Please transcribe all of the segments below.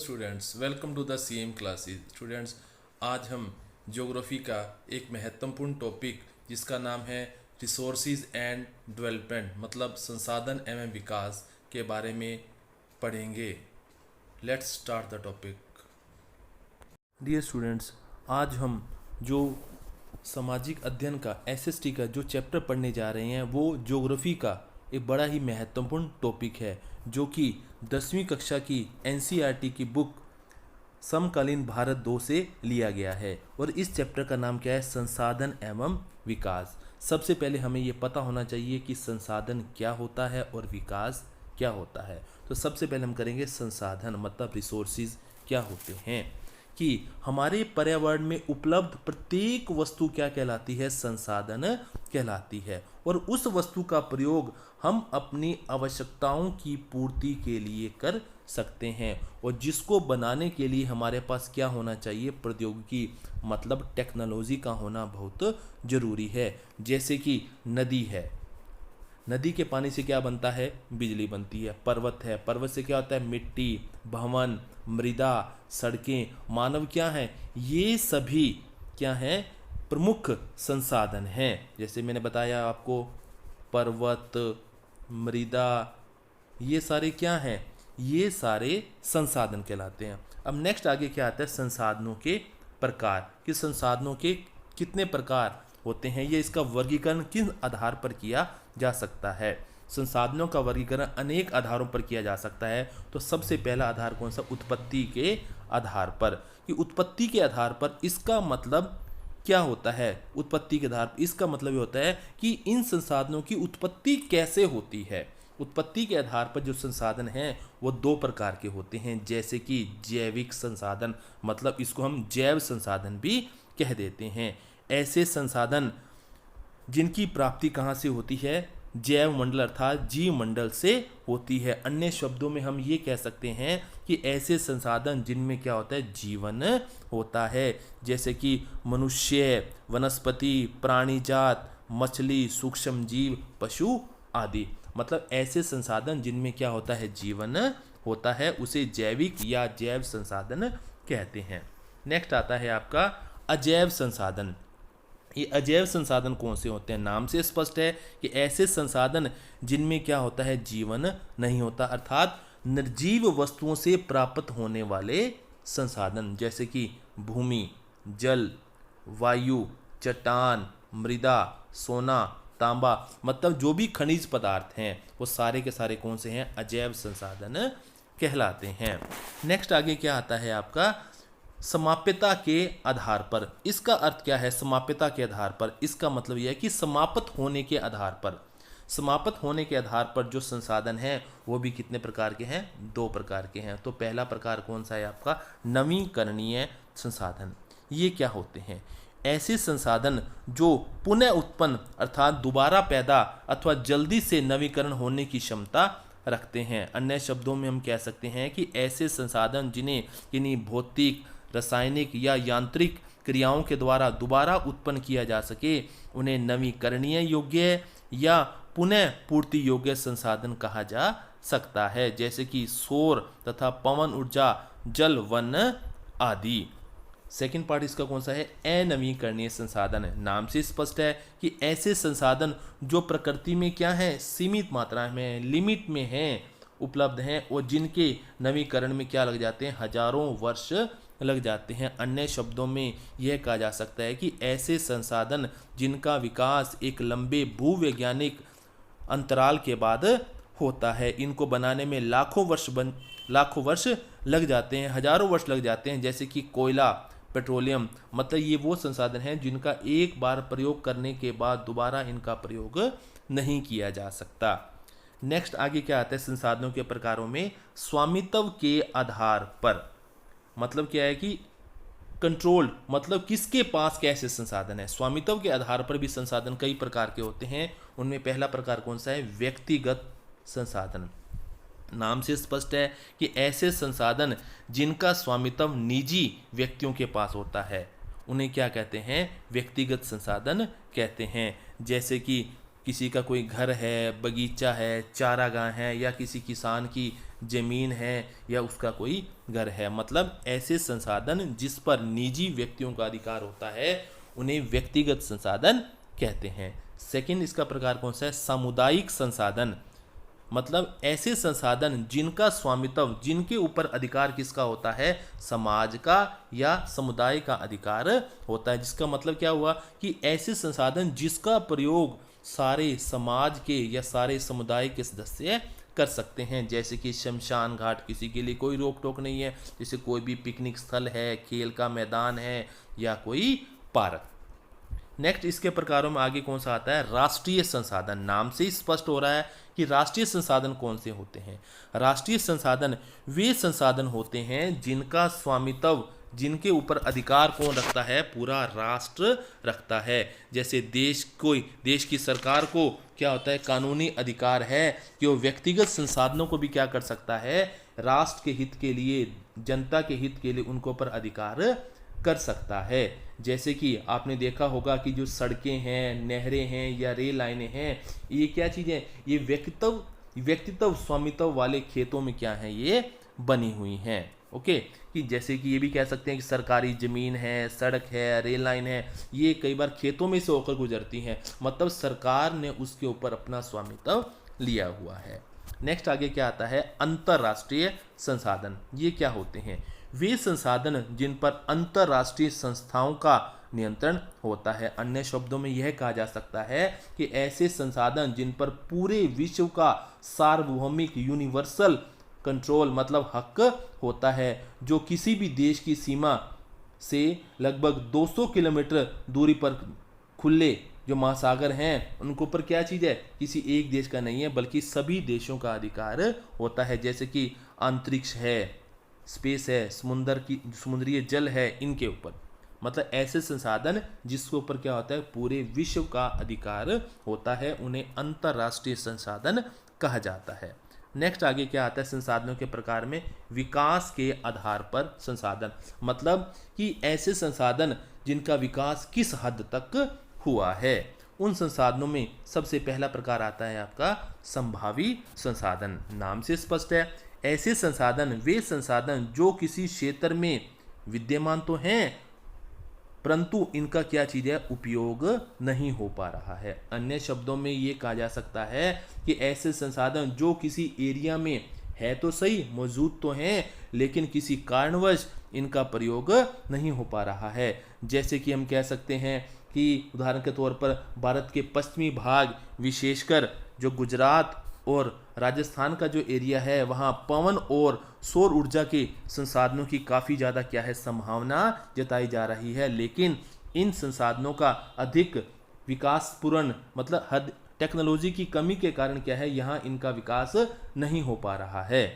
Students, welcome to the CM classes. Students, आज हम geography का एक महत्वपूर्ण टॉपिक जिसका नाम है रिसोर्सेज एंड डेवलपमेंट मतलब संसाधन एवं विकास के बारे में पढ़ेंगे। Let's start the topic. Dear students, आज हम जो सामाजिक अध्ययन का एसएसटी का जो चैप्टर पढ़ने जा रहे हैं वो ज्योग्राफी का एक बड़ा ही महत्वपूर्ण टॉपिक है जो कि 10वीं कक्षा की एनसीईआरटी की बुक समकालीन भारत 2 से लिया गया है। और इस चैप्टर का नाम क्या है? संसाधन एवं विकास। सबसे पहले हमें ये पता होना चाहिए कि संसाधन क्या होता है और विकास क्या होता है। तो सबसे पहले हम करेंगे संसाधन मतलब रिसोर्सेज क्या होते हैं। कि हमारे पर्यावरण में उपलब्ध प्रत्येक वस्तु क्या कहलाती है? संसाधन कहलाती है। और उस वस्तु का प्रयोग हम अपनी आवश्यकताओं की पूर्ति के लिए कर सकते हैं। और जिसको बनाने के लिए हमारे पास क्या होना चाहिए? प्रौद्योगिकी मतलब टेक्नोलॉजी का होना बहुत जरूरी है। जैसे कि नदी है, नदी के पानी से क्या बनता है? बिजली बनती है। पर्वत है, पर्वत से क्या होता है? मिट्टी, भवन, मृदा, सड़कें, मानव क्या है? ये सभी क्या हैं? प्रमुख संसाधन हैं। जैसे मैंने बताया आपको, पर्वत, मृदा, ये सारे क्या हैं? ये सारे संसाधन कहलाते हैं। अब नेक्स्ट आगे क्या आता है? संसाधनों के प्रकार। कि संसाधनों के कितने प्रकार होते हैं, ये इसका वर्गीकरण किन आधार पर किया जा सकता है? संसाधनों का वर्गीकरण अनेक आधारों पर किया जा सकता है। तो सबसे पहला आधार कौन सा? उत्पत्ति के आधार पर। कि उत्पत्ति के आधार पर इसका मतलब क्या होता है? उत्पत्ति के आधार पर इसका मतलब ये होता है कि इन संसाधनों की उत्पत्ति कैसे होती है। उत्पत्ति के आधार पर जो संसाधन हैं वो दो प्रकार के होते हैं। जैसे कि जैविक संसाधन मतलब इसको हम जैव संसाधन भी कह देते हैं। ऐसे संसाधन जिनकी प्राप्ति कहाँ से होती है? जैव मंडल अर्थात जीव मंडल से होती है। अन्य शब्दों में हम ये कह सकते हैं कि ऐसे संसाधन जिनमें क्या होता है? जीवन होता है। जैसे कि मनुष्य, वनस्पति, प्राणी जात, मछली, सूक्ष्म जीव, पशु आदि। मतलब ऐसे संसाधन जिनमें क्या होता है? जीवन होता है, उसे जैविक या जैव संसाधन कहते हैं। नेक्स्ट आता है आपका अजैव संसाधन। ये अजैव संसाधन कौन से होते हैं? नाम से स्पष्ट है कि ऐसे संसाधन जिनमें क्या होता है? जीवन नहीं होता, अर्थात निर्जीव वस्तुओं से प्राप्त होने वाले संसाधन। जैसे कि भूमि, जल, वायु, चट्टान, मृदा, सोना, तांबा, मतलब जो भी खनिज पदार्थ हैं वो सारे के सारे कौन से हैं? अजैव संसाधन कहलाते हैं। नेक्स्ट आगे क्या आता है आपका? समाप्यता के आधार पर। इसका अर्थ क्या है? समाप्यता के आधार पर इसका मतलब यह है कि समाप्त होने के आधार पर। समाप्त होने के आधार पर जो संसाधन हैं वो भी कितने प्रकार के हैं? दो प्रकार के हैं। तो पहला प्रकार कौन सा है आपका? नवीकरणीय संसाधन। ये क्या होते हैं? ऐसे संसाधन जो पुनः उत्पन्न अर्थात दोबारा पैदा अथवा जल्दी से नवीकरण होने की क्षमता रखते हैं। अन्य शब्दों में हम कह सकते हैं कि ऐसे संसाधन जिन्हें किन्हीं भौतिक, रासायनिक या यांत्रिक क्रियाओं के द्वारा दोबारा उत्पन्न किया जा सके उन्हें नवीकरणीय योग्य या पुनः पूर्ति योग्य संसाधन कहा जा सकता है। जैसे कि सौर तथा पवन ऊर्जा, जल, वन आदि। सेकंड पार्ट इसका कौन सा है? अनवीकरणीय संसाधन। नाम से स्पष्ट है कि ऐसे संसाधन जो प्रकृति में क्या है? सीमित मात्रा में, लिमिट में हैं, उपलब्ध हैं और जिनके नवीकरण में क्या लग जाते हैं? हजारों वर्ष लग जाते हैं। अन्य शब्दों में यह कहा जा सकता है कि ऐसे संसाधन जिनका विकास एक लंबे भूवैज्ञानिक अंतराल के बाद होता है। इनको बनाने में लाखों वर्ष लग जाते हैं, हजारों वर्ष लग जाते हैं। जैसे कि कोयला, पेट्रोलियम, मतलब ये वो संसाधन हैं जिनका एक बार प्रयोग करने के बाद दोबारा इनका प्रयोग नहीं किया जा सकता। नेक्स्ट आगे क्या आता है? संसाधनों के प्रकारों में स्वामित्व के आधार पर। मतलब क्या है कि कंट्रोल मतलब किसके पास कैसे संसाधन है। स्वामित्व के आधार पर भी संसाधन कई प्रकार के होते हैं। उनमें पहला प्रकार कौन सा है? व्यक्तिगत संसाधन। नाम से स्पष्ट है कि ऐसे संसाधन जिनका स्वामित्व निजी व्यक्तियों के पास होता है उन्हें क्या कहते हैं? व्यक्तिगत संसाधन कहते हैं। जैसे कि किसी का कोई घर है, बगीचा है, चारागाह है, या किसी किसान की ज़मीन है, या उसका कोई घर है। मतलब ऐसे संसाधन जिस पर निजी व्यक्तियों का अधिकार होता है उन्हें व्यक्तिगत संसाधन कहते हैं। सेकंड इसका प्रकार कौन सा है? सामुदायिक संसाधन। मतलब ऐसे संसाधन जिनका स्वामित्व, जिनके ऊपर अधिकार किसका होता है? समाज का या समुदाय का अधिकार होता है। जिसका मतलब क्या हुआ कि ऐसे संसाधन जिसका प्रयोग सारे समाज के या सारे समुदाय के सदस्य कर सकते हैं। जैसे कि शमशान घाट, किसी के लिए कोई रोक टोक नहीं है। जैसे कोई भी पिकनिक स्थल है, खेल का मैदान है, या कोई पार्क। नेक्स्ट इसके प्रकारों में आगे कौन सा आता है? राष्ट्रीय संसाधन। नाम से ही स्पष्ट हो रहा है कि राष्ट्रीय संसाधन कौन से होते हैं। राष्ट्रीय संसाधन वे संसाधन होते हैं जिनका स्वामित्व, जिनके ऊपर अधिकार कौन रखता है? पूरा राष्ट्र रखता है। जैसे देश की सरकार को क्या होता है? कानूनी अधिकार है कि वो व्यक्तिगत संसाधनों को भी क्या कर सकता है? राष्ट्र के हित के लिए, जनता के हित के लिए उनको पर अधिकार कर सकता है। जैसे कि आपने देखा होगा कि जो सड़कें हैं, नहरें हैं, या रेल लाइनें हैं, ये क्या चीज़ें? ये व्यक्तित्व स्वामित्व वाले खेतों में क्या है? ये बनी हुई हैं। ओके, कि जैसे कि ये भी कह सकते हैं कि सरकारी ज़मीन है, सड़क है, रेल लाइन है, ये कई बार खेतों में से होकर गुजरती हैं। मतलब सरकार ने उसके ऊपर अपना स्वामित्व लिया हुआ है। नेक्स्ट आगे क्या आता है? अंतर्राष्ट्रीय संसाधन। ये क्या होते हैं? वे संसाधन जिन पर अंतर्राष्ट्रीय संस्थाओं का नियंत्रण होता है। अन्य शब्दों में यह कहा जा सकता है कि ऐसे संसाधन जिन पर पूरे विश्व का सार्वभौमिक यूनिवर्सल कंट्रोल मतलब हक होता है, जो किसी भी देश की सीमा से लगभग 200 किलोमीटर दूरी पर खुले जो महासागर हैं उनके ऊपर क्या चीज़ है? किसी एक देश का नहीं है, बल्कि सभी देशों का अधिकार होता है। जैसे कि अंतरिक्ष है, स्पेस है, समुद्रीय जल है, इनके ऊपर। मतलब ऐसे संसाधन जिसके ऊपर क्या होता है? पूरे विश्व का अधिकार होता है, उन्हें अंतर्राष्ट्रीय संसाधन कहा जाता है। नेक्स्ट आगे क्या आता है? संसाधनों के प्रकार में विकास के आधार पर संसाधन। मतलब कि ऐसे संसाधन जिनका विकास किस हद तक हुआ है। उन संसाधनों में सबसे पहला प्रकार आता है आपका संभावी संसाधन। नाम से स्पष्ट है, ऐसे संसाधन वे संसाधन जो किसी क्षेत्र में विद्यमान तो हैं परंतु इनका क्या चीज़ है? उपयोग नहीं हो पा रहा है। अन्य शब्दों में ये कहा जा सकता है कि ऐसे संसाधन जो किसी एरिया में है तो सही, मौजूद तो हैं, लेकिन किसी कारणवश इनका प्रयोग नहीं हो पा रहा है। जैसे कि हम कह सकते हैं कि उदाहरण के तौर पर भारत के पश्चिमी भाग, विशेषकर जो गुजरात और राजस्थान का जो एरिया है, वहाँ पवन और सौर ऊर्जा के संसाधनों की काफ़ी ज़्यादा क्या है? संभावना जताई जा रही है। लेकिन इन संसाधनों का अधिक विकासपूर्ण मतलब टेक्नोलॉजी की कमी के कारण क्या है? यहाँ इनका विकास नहीं हो पा रहा है।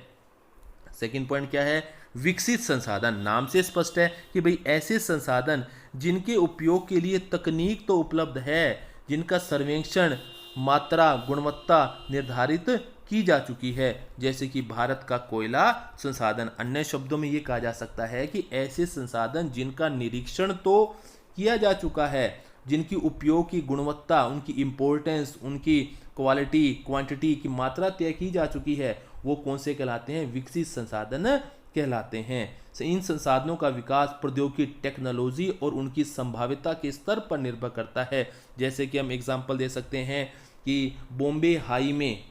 सेकंड पॉइंट क्या है? विकसित संसाधन। नाम से स्पष्ट है कि भाई ऐसे संसाधन जिनके उपयोग के लिए तकनीक तो उपलब्ध है, जिनका सर्वेक्षण, मात्रा, गुणवत्ता निर्धारित की जा चुकी है। जैसे कि भारत का कोयला संसाधन। अन्य शब्दों में ये कहा जा सकता है कि ऐसे संसाधन जिनका निरीक्षण तो किया जा चुका है, जिनकी उपयोग की गुणवत्ता, उनकी इम्पोर्टेंस, उनकी क्वालिटी, क्वांटिटी की मात्रा तय की जा चुकी है, वो कौन से कहलाते हैं? विकसित संसाधन कहलाते हैं। इन संसाधनों का विकास प्रौद्योगिकी, टेक्नोलॉजी और उनकी संभाव्यता के स्तर पर निर्भर करता है। जैसे कि हम एग्जांपल दे सकते हैं कि बॉम्बे हाई में,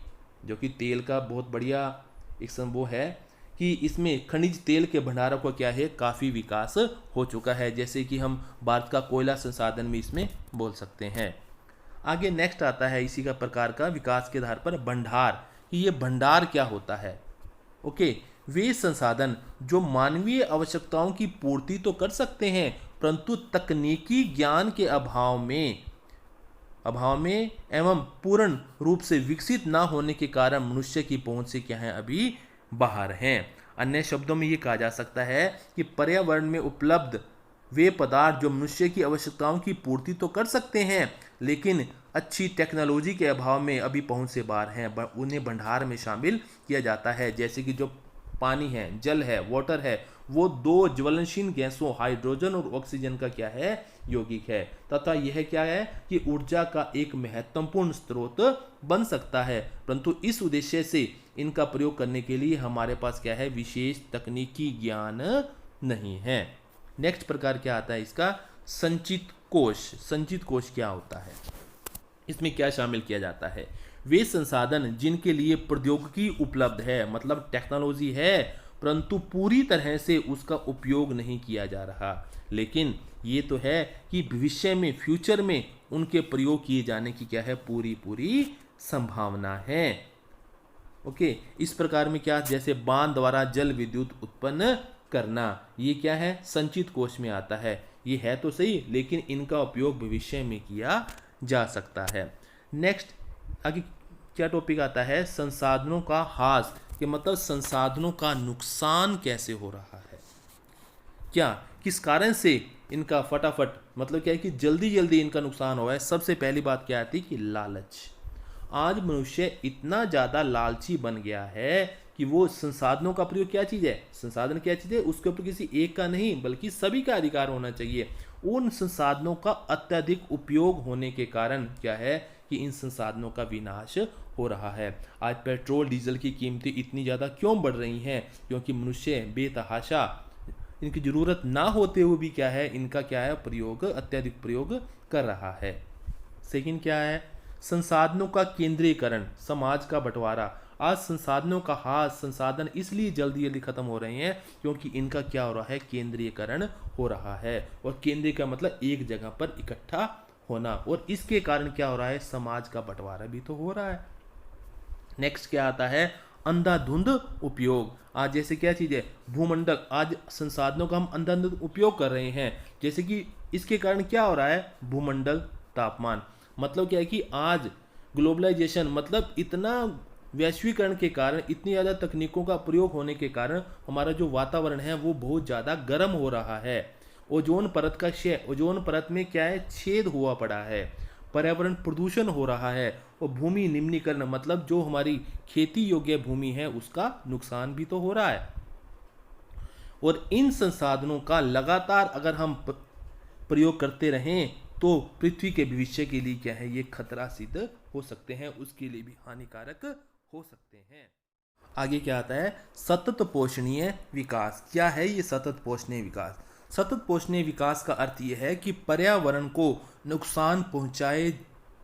जो कि तेल का बहुत बढ़िया एक वो है, कि इसमें खनिज तेल के भंडारों का क्या है? काफ़ी विकास हो चुका है। जैसे कि हम भारत का कोयला संसाधन भी इसमें बोल सकते हैं। आगे नेक्स्ट आता है इसी का प्रकार का विकास के आधार पर भंडार, कि ये भंडार क्या होता है? ओके, वे संसाधन जो मानवीय आवश्यकताओं की पूर्ति तो कर सकते हैं परंतु तकनीकी ज्ञान के अभाव में एवं पूर्ण रूप से विकसित ना होने के कारण मनुष्य की पहुंच से क्या है? अभी बाहर हैं। अन्य शब्दों में ये कहा जा सकता है कि पर्यावरण में उपलब्ध वे पदार्थ जो मनुष्य की आवश्यकताओं की पूर्ति तो कर सकते हैं लेकिन अच्छी टेक्नोलॉजी के अभाव में अभी पहुंच से बाहर हैं, उन्हें भंडार में शामिल किया जाता है। जैसे कि जो पानी है, जल है, वाटर है, वो दो ज्वलनशील गैसों हाइड्रोजन और ऑक्सीजन का क्या है, यौगिक है, तथा यह क्या है कि ऊर्जा का एक महत्वपूर्ण स्रोत बन सकता है, परंतु इस उद्देश्य से इनका प्रयोग करने के लिए हमारे पास क्या है, विशेष तकनीकी ज्ञान नहीं है। नेक्स्ट प्रकार क्या आता है इसका, संचित कोश। संचित कोश क्या होता है, इसमें क्या शामिल किया जाता है, वे संसाधन जिनके लिए प्रौद्योगिकी उपलब्ध है, मतलब टेक्नोलॉजी है, परंतु पूरी तरह से उसका उपयोग नहीं किया जा रहा, लेकिन ये तो है कि भविष्य में, फ्यूचर में उनके प्रयोग किए जाने की क्या है, पूरी पूरी संभावना है। ओके, इस प्रकार में क्या, जैसे बांध द्वारा जल विद्युत उत्पन्न करना, ये क्या है, संचित कोश में आता है। ये है तो सही, लेकिन इनका उपयोग भविष्य में किया जा सकता है। नेक्स्ट आगे क्या टॉपिक आता है, संसाधनों का ह्रास, कि मतलब संसाधनों का नुकसान कैसे हो रहा है, क्या किस कारण से इनका फटाफट, मतलब क्या है कि जल्दी जल्दी इनका नुकसान हो रहा है। सबसे पहली बात क्या आती है कि लालच। आज मनुष्य इतना ज़्यादा लालची बन गया है कि वो संसाधनों का प्रयोग, क्या चीज़ है, संसाधन क्या चीज़ है, उसके ऊपर किसी एक का नहीं बल्कि सभी का अधिकार होना चाहिए। उन संसाधनों का अत्यधिक उपयोग होने के कारण क्या है कि इन संसाधनों का विनाश हो रहा है। आज पेट्रोल डीजल की कीमतें इतनी ज़्यादा क्यों बढ़ रही हैं, क्योंकि मनुष्य बेतहाशा, इनकी ज़रूरत ना होते हुए भी क्या है, इनका क्या है, प्रयोग, अत्यधिक प्रयोग कर रहा है। सेकंड क्या है, संसाधनों का केंद्रीकरण, समाज का बंटवारा। आज संसाधनों का हाथ, संसाधन इसलिए जल्दी जल्दी खत्म हो रहे हैं क्योंकि इनका क्या हो रहा है, केंद्रीकरण हो रहा है। और केंद्रीय का मतलब एक जगह पर इकट्ठा होना, और इसके कारण क्या हो रहा है, समाज का बंटवारा भी तो हो रहा है। नेक्स्ट क्या आता है, अंधाधुंध उपयोग। आज जैसे क्या चीज़ है, भूमंडल, आज संसाधनों का हम अंधाधुंध उपयोग कर रहे हैं, जैसे कि इसके कारण क्या हो रहा है, भूमंडल तापमान, मतलब क्या है कि आज ग्लोबलाइजेशन, मतलब इतना वैश्वीकरण के कारण, इतनी ज़्यादा तकनीकों का प्रयोग होने के कारण हमारा जो वातावरण है वो बहुत ज़्यादा गर्म हो रहा है। ओजोन परत का क्षय, ओजोन परत में क्या है, छेद हुआ पड़ा है, पर्यावरण प्रदूषण हो रहा है, और भूमि निम्नीकरण, मतलब जो हमारी खेती योग्य भूमि है उसका नुकसान भी तो हो रहा है। और इन संसाधनों का लगातार अगर हम प्रयोग करते रहें तो पृथ्वी के भविष्य के लिए क्या है, ये खतरा सिद्ध हो सकते हैं, उसके लिए भी हानिकारक हो सकते हैं। आगे क्या आता है, सतत पोषणीय विकास। क्या है ये सतत पोषणीय विकास? सतत पोषणीय विकास का अर्थ यह है कि पर्यावरण को नुकसान पहुंचाए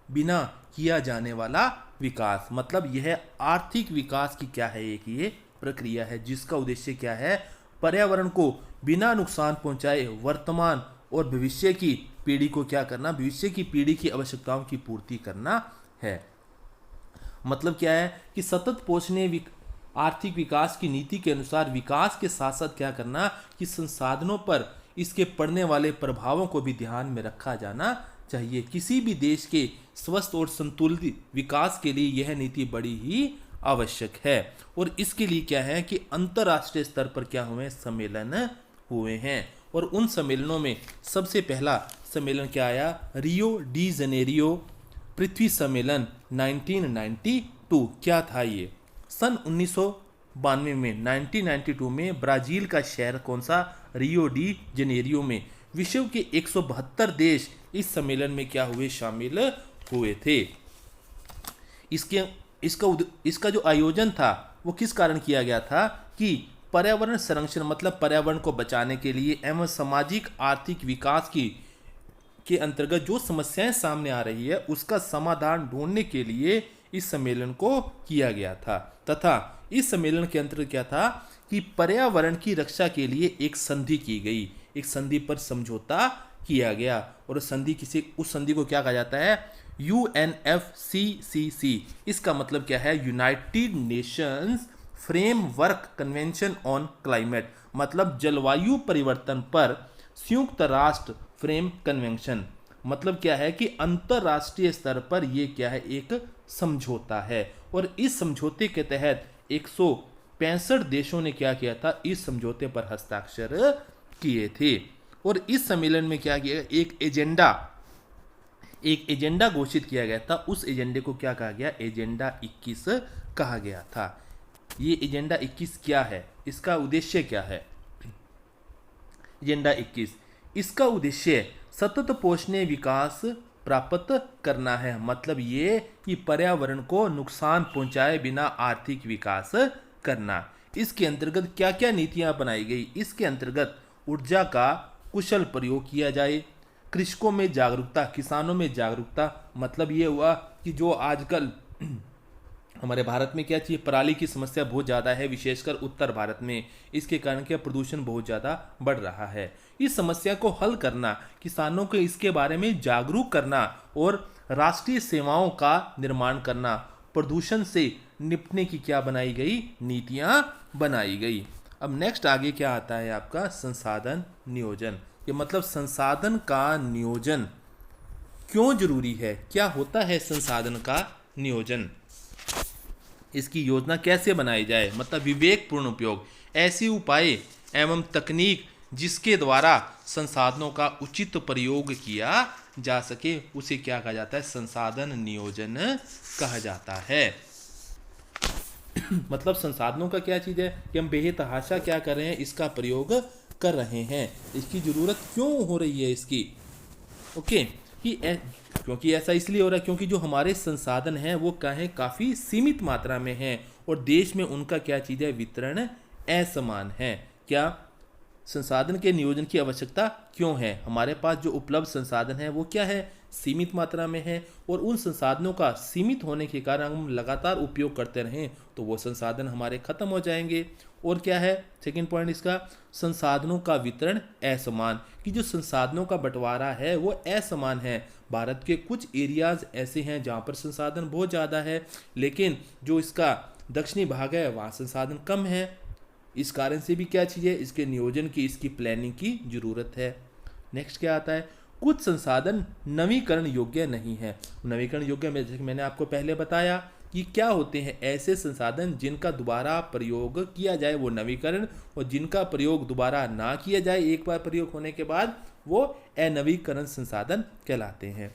बिना किया जाने वाला विकास, मतलब यह आर्थिक विकास की क्या है, एक ये प्रक्रिया है जिसका उद्देश्य क्या है, पर्यावरण को बिना नुकसान पहुंचाए वर्तमान और भविष्य की पीढ़ी को क्या करना, भविष्य की पीढ़ी की आवश्यकताओं की पूर्ति करना है। मतलब क्या है कि सतत पोषणीय आर्थिक विकास की नीति के अनुसार विकास के साथ साथ क्या करना कि संसाधनों पर इसके पड़ने वाले प्रभावों को भी ध्यान में रखा जाना चाहिए। किसी भी देश के स्वस्थ और संतुलित विकास के लिए यह नीति बड़ी ही आवश्यक है। और इसके लिए क्या है कि अंतर्राष्ट्रीय स्तर पर क्या हुए, सम्मेलन हुए हैं, और उन सम्मेलनों में सबसे पहला सम्मेलन क्या आया, रियो डी जनेरियो पृथ्वी सम्मेलन 1992। क्या था ये, सन 1992 में, 1992 में ब्राजील का शहर कौन सा, रियो डी जनेरियो में विश्व के 172 देश इस सम्मेलन में क्या हुए, शामिल हुए थे। इसका जो आयोजन था वो किस कारण किया गया था कि पर्यावरण संरक्षण, मतलब पर्यावरण को बचाने के लिए एवं सामाजिक आर्थिक विकास के अंतर्गत जो समस्याएं सामने आ रही है उसका समाधान ढूंढने के लिए इस सम्मेलन को किया गया था। तथा इस सम्मेलन के अंतर्गत क्या था कि पर्यावरण की रक्षा के लिए एक संधि की गई, एक संधि पर समझौता किया गया, और उस संधि को क्या कहा जाता है, UNFCCC। इसका मतलब क्या है, United Nations framework convention on climate, मतलब जलवायु परिवर्तन पर संयुक्त राष्ट्र फ्रेम कन्वेंशन। मतलब क्या है कि अंतरराष्ट्रीय स्तर पर यह क्या है, एक समझौता है, और इस समझौते के तहत 165 देशों ने क्या किया था, इस समझौते पर हस्ताक्षर किए थे। और इस सम्मेलन में क्या किया, एक एजेंडा घोषित किया गया था। उस एजेंडे को क्या कहा गया, एजेंडा 21 कहा गया था। ये एजेंडा 21 क्या है, इसका उद्देश्य क्या है। एजेंडा 21, इसका उद्देश्य सतत पोषणीय विकास प्राप्त करना है। मतलब ये कि पर्यावरण को नुकसान पहुंचाए बिना आर्थिक विकास करना। इसके अंतर्गत क्या क्या नीतियां बनाई गई, इसके अंतर्गत ऊर्जा का कुशल प्रयोग किया जाए, कृषकों में जागरूकता, किसानों में जागरूकता। मतलब ये हुआ कि जो आजकल हमारे भारत में क्या चाहिए, पराली की समस्या बहुत ज़्यादा है, विशेषकर उत्तर भारत में। इसके कारण क्या प्रदूषण बहुत ज़्यादा बढ़ रहा है। इस समस्या को हल करना, किसानों को इसके बारे में जागरूक करना और राष्ट्रीय सेवाओं का निर्माण करना, प्रदूषण से निपटने की क्या बनाई गई, नीतियां बनाई गई। अब नेक्स्ट आगे क्या आता है आपका, संसाधन नियोजन। ये मतलब संसाधन का नियोजन क्यों जरूरी है, क्या होता है संसाधन का नियोजन, इसकी योजना कैसे बनाई जाए। मतलब विवेकपूर्ण उपयोग, ऐसे उपाय एवं तकनीक जिसके द्वारा संसाधनों का उचित प्रयोग किया जा सके, उसे क्या कहा जाता है, संसाधन नियोजन कहा जाता है। मतलब संसाधनों का क्या चीज़ है कि हम बेतहाशा क्या कर रहे हैं, इसका प्रयोग कर रहे हैं, इसकी ज़रूरत क्यों हो रही है इसकी। ओके क्योंकि ऐसा इसलिए हो रहा है क्योंकि जो हमारे संसाधन हैं वो कहें काफ़ी सीमित मात्रा में हैं और देश में उनका क्या चीज़ है, वितरण असमान है। क्या संसाधन के नियोजन की आवश्यकता क्यों है, हमारे पास जो उपलब्ध संसाधन है वो क्या है, सीमित मात्रा में है, और उन संसाधनों का सीमित होने के कारण हम लगातार उपयोग करते रहें तो वो संसाधन हमारे खत्म हो जाएंगे। और क्या है सेकंड पॉइंट इसका, संसाधनों का वितरण असमान, कि जो संसाधनों का बंटवारा है वो असमान है। भारत के कुछ एरियाज ऐसे हैं जहाँ पर संसाधन बहुत ज़्यादा है, लेकिन जो इसका दक्षिणी भाग है वहाँ संसाधन कम है। इस कारण से भी क्या चीज़ है, इसके नियोजन की, इसकी प्लानिंग की ज़रूरत है। नेक्स्ट क्या आता है, कुछ संसाधन नवीकरण योग्य नहीं है। नवीकरण योग्य में जैसे मैंने आपको पहले बताया कि क्या होते हैं, ऐसे संसाधन जिनका दोबारा प्रयोग किया जाए वो नवीकरण, और जिनका प्रयोग दोबारा ना किया जाए एक बार प्रयोग होने के बाद वो अनवीकरण संसाधन कहलाते हैं।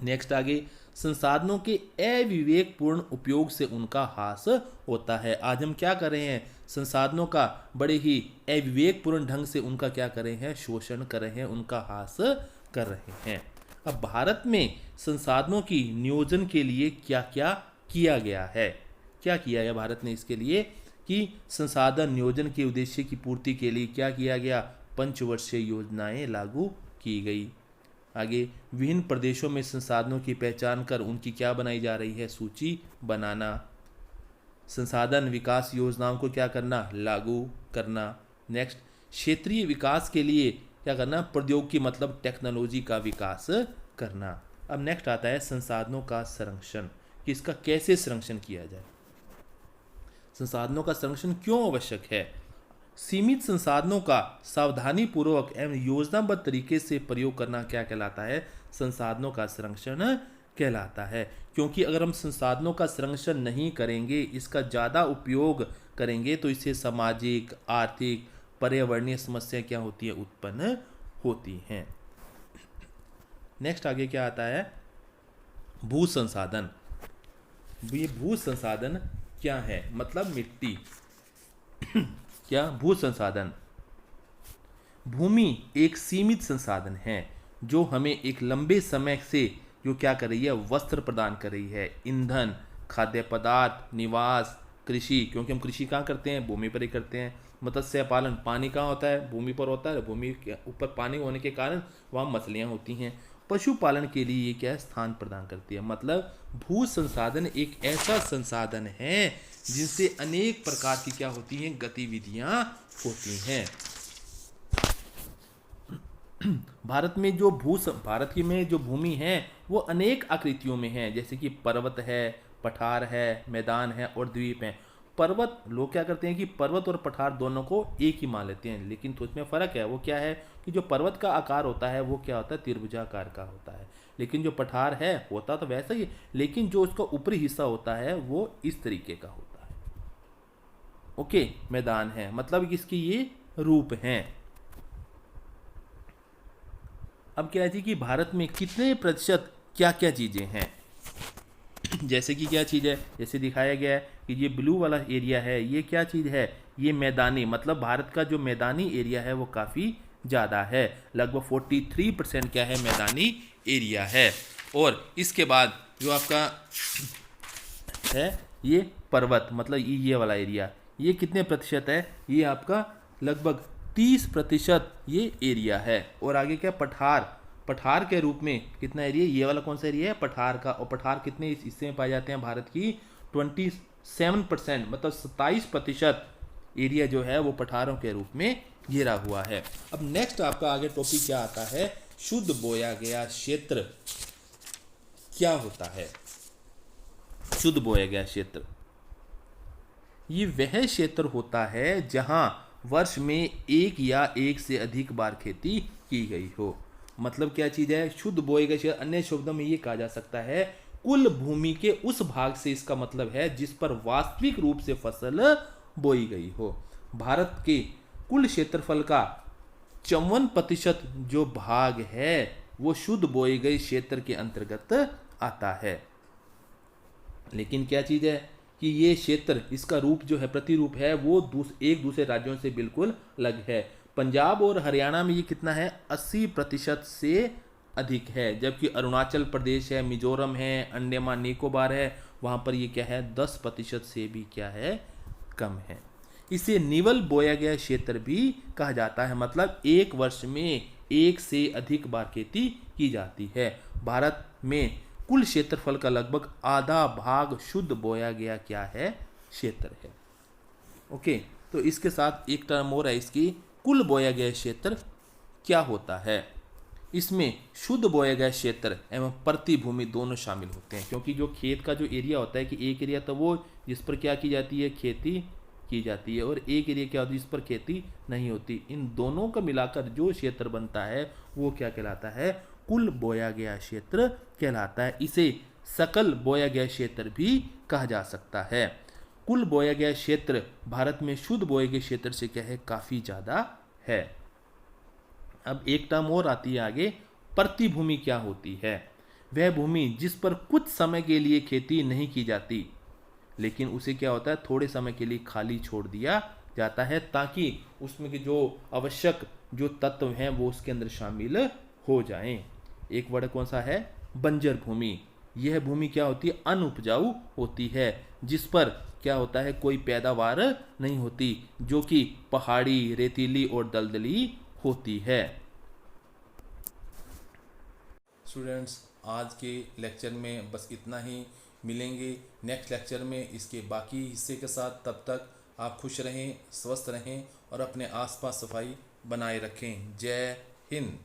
नेक्स्ट आगे, संसाधनों के अविवेकपूर्ण उपयोग से उनका ह्रास होता है। आज हम क्या कर रहे हैं, संसाधनों का बड़े ही अविवेकपूर्ण ढंग से उनका क्या कर रहे हैं, शोषण कर रहे हैं, उनका ह्रास कर रहे हैं। अब भारत में संसाधनों की नियोजन के लिए क्या क्या किया गया है, क्या किया गया भारत ने इसके लिए कि संसाधन नियोजन के उद्देश्य की पूर्ति के लिए क्या किया गया, पंचवर्षीय योजनाएं लागू की गई। आगे, विभिन्न प्रदेशों में संसाधनों की पहचान कर उनकी क्या बनाई जा रही है, सूची बनाना। संसाधन विकास योजनाओं को क्या करना, लागू करना। नेक्स्ट, क्षेत्रीय विकास के लिए क्या करना, प्रौद्योगिकी मतलब टेक्नोलॉजी का विकास करना। अब नेक्स्ट आता है संसाधनों का संरक्षण, कि इसका कैसे संरक्षण किया जाए। संसाधनों का संरक्षण क्यों आवश्यक है, सीमित संसाधनों का सावधानी पूर्वक एवं योजनाबद्ध तरीके से प्रयोग करना क्या कहलाता है, संसाधनों का संरक्षण कहलाता है। क्योंकि अगर हम संसाधनों का संरक्षण नहीं करेंगे, इसका ज़्यादा उपयोग करेंगे तो इससे सामाजिक, आर्थिक, पर्यावरणीय समस्या क्या होती है, उत्पन्न होती हैं। नेक्स्ट आगे क्या आता है, भू संसाधन। ये भू संसाधन क्या है, मतलब मिट्टी क्या, भू संसाधन, भूमि एक सीमित संसाधन है जो हमें एक लंबे समय से जो क्या कर रही है, वस्त्र प्रदान कर रही है, ईंधन, खाद्य पदार्थ, निवास, कृषि, क्योंकि हम कृषि कहाँ करते हैं, भूमि पर ही करते हैं। मत्स्य पालन, पानी कहाँ होता है, भूमि पर होता है, भूमि के ऊपर पानी होने के कारण वहाँ मछलियाँ होती हैं। पशुपालन के लिए ये क्या है, स्थान प्रदान करती है। मतलब भू संसाधन एक ऐसा संसाधन है जिनसे अनेक प्रकार की क्या होती हैं, गतिविधियां होती हैं। भारत की में जो भूमि है वो अनेक आकृतियों में है, जैसे कि पर्वत है, पठार है, मैदान है और द्वीप है। पर्वत, लोग क्या करते हैं कि पर्वत और पठार दोनों को एक ही मान लेते हैं, लेकिन तो इसमें फ़र्क है। वो क्या है कि जो पर्वत का आकार होता है वो क्या होता है, त्रिभुजाकार का होता है, लेकिन जो पठार है होता तो वैसा ही, लेकिन जो उसका ऊपरी हिस्सा होता है वो इस तरीके का होता है। ओके, मैदान है, मतलब इसके ये रूप हैं। अब क्या है कि भारत में कितने प्रतिशत क्या क्या चीज़ें हैं। जैसे कि क्या चीज़ है, जैसे दिखाया गया है कि ये ब्लू वाला एरिया है, ये क्या चीज़ है, ये मैदानी, मतलब भारत का जो मैदानी एरिया है वो काफ़ी ज़्यादा है, लगभग 43% क्या है, मैदानी एरिया है। और इसके बाद जो आपका है ये पर्वत, मतलब ये वाला एरिया, ये कितने प्रतिशत है, ये आपका लगभग 30% ये एरिया है। और आगे क्या, पठार, पठार के रूप में कितना एरिया, ये वाला कौन सा एरिया है, पठार का। और पठार कितने इस हिस्से में पाए जाते हैं, भारत की 27%, मतलब 27% एरिया जो है वो पठारों के रूप में घिरा हुआ है। अब नेक्स्ट आपका आगे टॉपिक क्या आता है, शुद्ध बोया गया क्षेत्र क्या होता है। शुद्ध बोया गया क्षेत्र, ये वह क्षेत्र होता है जहां वर्ष में एक या एक से अधिक बार खेती की गई हो। मतलब क्या चीज है, शुद्ध बोए गए क्षेत्र, अन्य शब्दों में ये कहा जा सकता है कुल भूमि के उस भाग से इसका मतलब है जिस पर वास्तविक रूप से फसल बोई गई हो। भारत के कुल क्षेत्रफल का 54% जो भाग है वो शुद्ध बोए गए क्षेत्र के अंतर्गत आता है। लेकिन क्या चीज है कि ये क्षेत्र, इसका रूप जो है, प्रतिरूप है, वो एक दूसरे राज्यों से बिल्कुल अलग है। पंजाब और हरियाणा में ये कितना है, 80% से अधिक है, जबकि अरुणाचल प्रदेश है, मिजोरम है, अंडमान निकोबार है, वहां पर ये क्या है, 10% से भी क्या है, कम है। इसे निवल बोया गया क्षेत्र भी कहा जाता है, मतलब एक वर्ष में एक से अधिक बार खेती की जाती है। भारत में कुल क्षेत्रफल का लगभग आधा भाग शुद्ध बोया गया क्या है, क्षेत्र है। ओके, तो इसके साथ एक टर्म और है इसकी, कुल बोया गया क्षेत्र क्या होता है। इसमें शुद्ध बोया गया क्षेत्र एवं प्रति भूमि दोनों शामिल होते हैं, क्योंकि जो खेत का जो एरिया होता है कि एक एरिया तो वो जिस पर क्या की जाती है, खेती की जाती है, और एक एरिया क्या होती है जिस पर खेती नहीं होती। इन दोनों का मिलाकर जो क्षेत्र बनता है वो क्या कहलाता है, कुल बोया गया क्षेत्र कहलाता है। इसे सकल बोया गया क्षेत्र भी कहा जा सकता है। कुल बोया गया क्षेत्र भारत में शुद्ध बोए गए क्षेत्र से क्या है, काफी ज्यादा है। अब एक टर्म और आती है आगे, प्रतिभूमि क्या होती है। वह भूमि जिस पर कुछ समय के लिए खेती नहीं की जाती, लेकिन उसे क्या होता है, थोड़े समय के लिए खाली छोड़ दिया जाता है ताकि उसमें के जो आवश्यक जो तत्व हैं वो उसके अंदर शामिल हो जाएं। एक वर्ड कौन सा है, बंजर भूमि। यह भूमि क्या होती है, अनउपजाऊ होती है, जिस पर क्या होता है, कोई पैदावार नहीं होती, जो कि पहाड़ी, रेतीली और दलदली होती है। स्टूडेंट्स, आज के लेक्चर में बस इतना ही। मिलेंगे नेक्स्ट लेक्चर में इसके बाकी हिस्से के साथ। तब तक आप खुश रहें, स्वस्थ रहें और अपने आसपास सफाई बनाए रखें। जय हिंद।